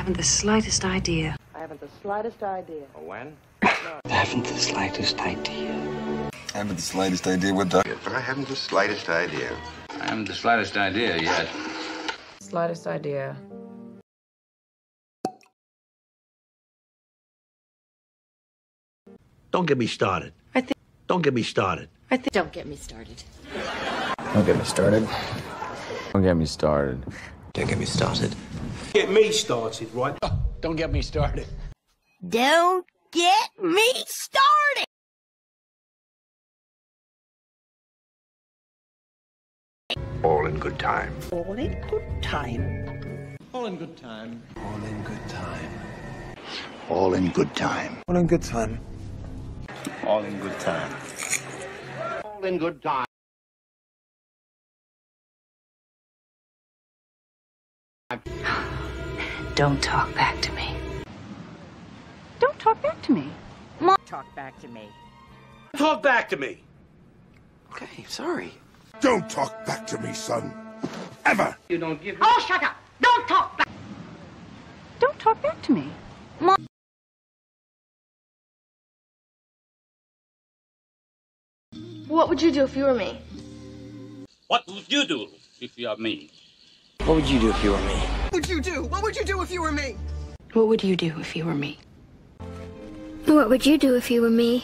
haven't the slightest idea. I haven't the slightest idea. When? I haven't the slightest idea. I haven't the slightest idea what the... I haven't the slightest idea. I haven't the slightest idea yet. Slightest idea. Don't get me started. Don't get me started. Don't get me started. Don't get me started. Don't get me started. Don't get me started. Get me started, right? Don't get me started. Don't get me started! All in good time. All in good time. All in good time. All in good time. All in good time. All in good time. All in good time. All in good time. Don't talk back to me. Don't talk back to me. Mom, talk back to me. Talk back to me. Okay, sorry. Don't talk back to me, son. Ever. You don't give... Oh, shut up! Don't talk back. Don't talk back to me. Mom. What would you do if you were me? What would you do if you are me? What would you do if you were me? What would you do? What would you do if you were me? What would you do if you were me? What would you do if you were me?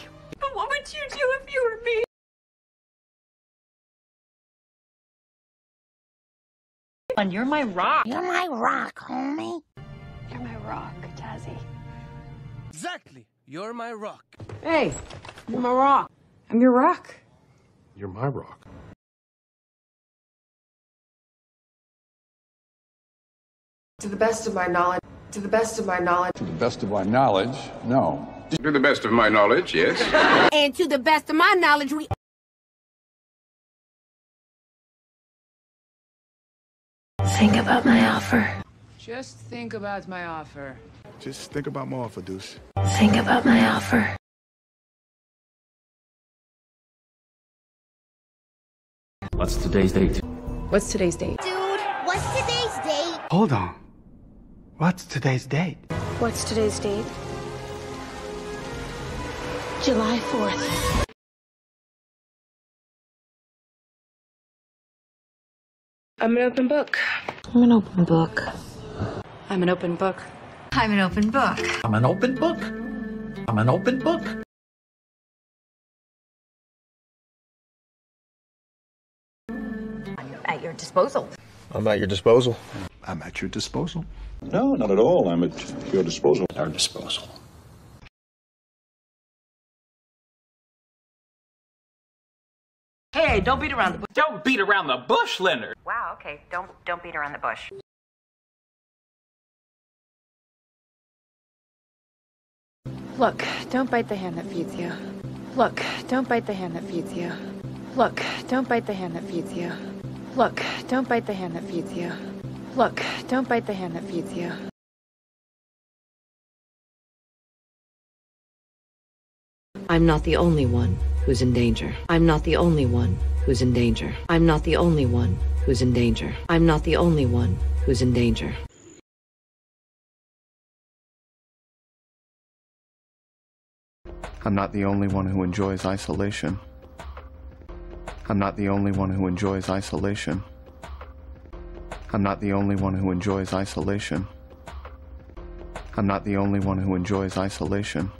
What would you do if you were me? And you're my rock. You're my rock, homie. You're my rock, Tazzy. Exactly. You're my rock. Hey, you're my rock. I'm your rock. You're my rock. To the best of my knowledge. To the best of my knowledge. To the best of my knowledge, no. To the best of my knowledge, yes. And to the best of my knowledge, we... Think about my offer. Just think about my offer. Just think about my offer, Deuce. Think about my offer. What's today's date? What's today's date? Dude, what's today's date? Hold on. What's today's date? What's today's date? July 4th. I'm an open book. I'm an open book. I'm an open book. I'm an open book. I'm an open book. I'm an open book. I'm at your disposal. I'm at your disposal. I'm at your disposal. No, not at all. I'm at your disposal. At our disposal. Hey, don't beat around the bush. Don't beat around the bush, Leonard. Wow, okay. Don't beat around the bush. Look, don't bite the hand that feeds you. Look, don't bite the hand that feeds you. Look, don't bite the hand that feeds you. Look, don't bite the hand that feeds you. Look, don't bite the hand that feeds you. I'm not the only one who's in danger. I'm not the only one who's in danger. I'm not the only one who's in danger. I'm not the only one who's in danger. I'm not the only one who enjoys isolation. I'm not the only one who enjoys isolation. I'm not the only one who enjoys isolation. I'm not the only one who enjoys isolation.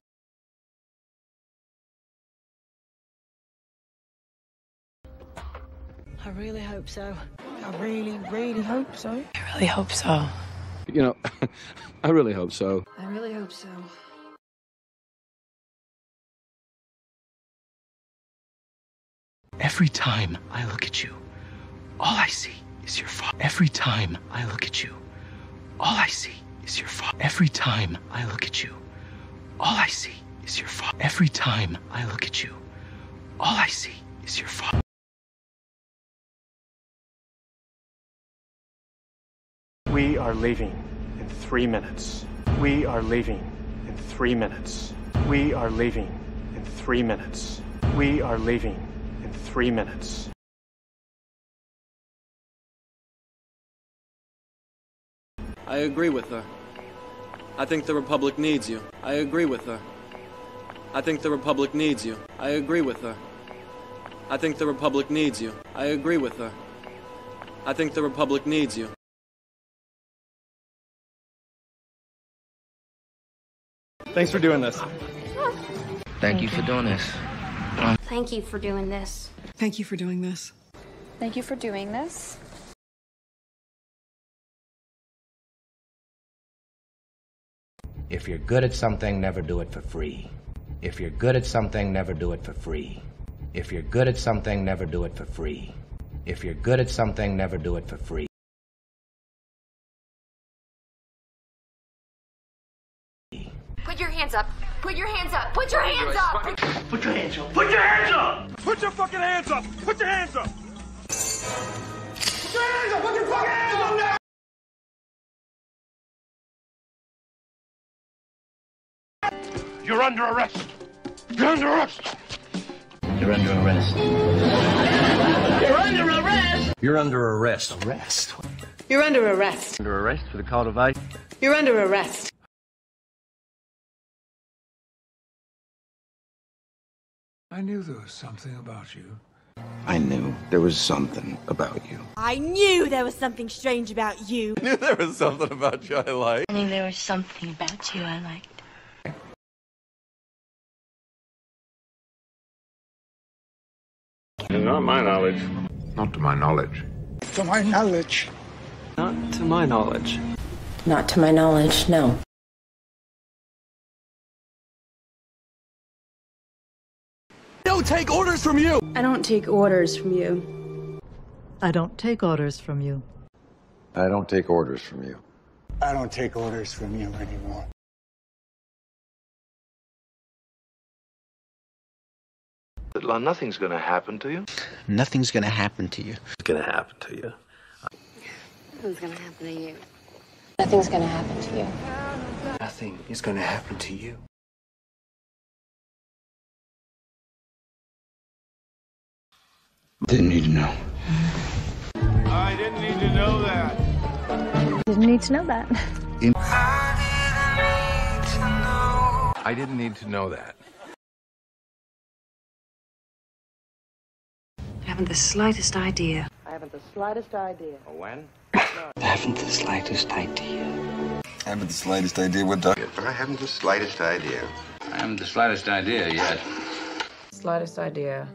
I really hope so. I really, really hope so. I really hope so. You know, I really hope so. I really hope so. Every time I look at you, all I see is your father. Every time I look at you, all I see is your father. Every time I look at you, all I see is your father. Every time I look at you, all I see is your father. We are leaving in 3 minutes. We are leaving in 3 minutes. We are leaving in 3 minutes. We are leaving in 3 minutes. I agree with her. I think the Republic needs you. I agree with her. I think the Republic needs you. I agree with her. I think the Republic needs you. I agree with her. I think the Republic needs you. Thanks for doing this. Thank you for doing this. Thank you for doing this. Thank you for doing this. Thank you for doing this. If you're good at something, never do it for free. If you're good at something, never do it for free. If you're good at something, never do it for free. If you're good at something, never do it for free. Put your hands up. Put your hands up. Put your hands up. Put your hands up. Put your hands up. Put your fucking hands up! Put your hands up! Put your hands up! Put your fucking hands up now! You're under arrest! You're under arrest! You're under arrest. You're under arrest! You're under arrest. Arrest. You're under arrest. Under arrest for the cultivation. You're under arrest. I knew there was something about you. I knew there was something about you. I knew there was something strange about you. I knew there was something about you I liked. I knew there was something about you I liked. Not my knowledge. Not to my knowledge. To my knowledge. Not to my knowledge. Not to my knowledge, no. I don't take orders from you! I don't take orders from you. I don't take orders from you. I don't take orders from you. I don't take orders from you anymore. Nothing's gonna happen to you. Nothing's gonna happen to you. It's gonna happen to you. Nothing's gonna happen to you. Nothing's gonna happen to you. Nothing is gonna happen to you. Didn't need to know. I didn't need to know that. Didn't need to know that. I didn't need to know that. I haven't the slightest idea. I haven't the slightest idea. When? I haven't the slightest idea. I haven't the slightest idea what the... I haven't the slightest idea. I haven't the slightest idea yet. Slightest idea.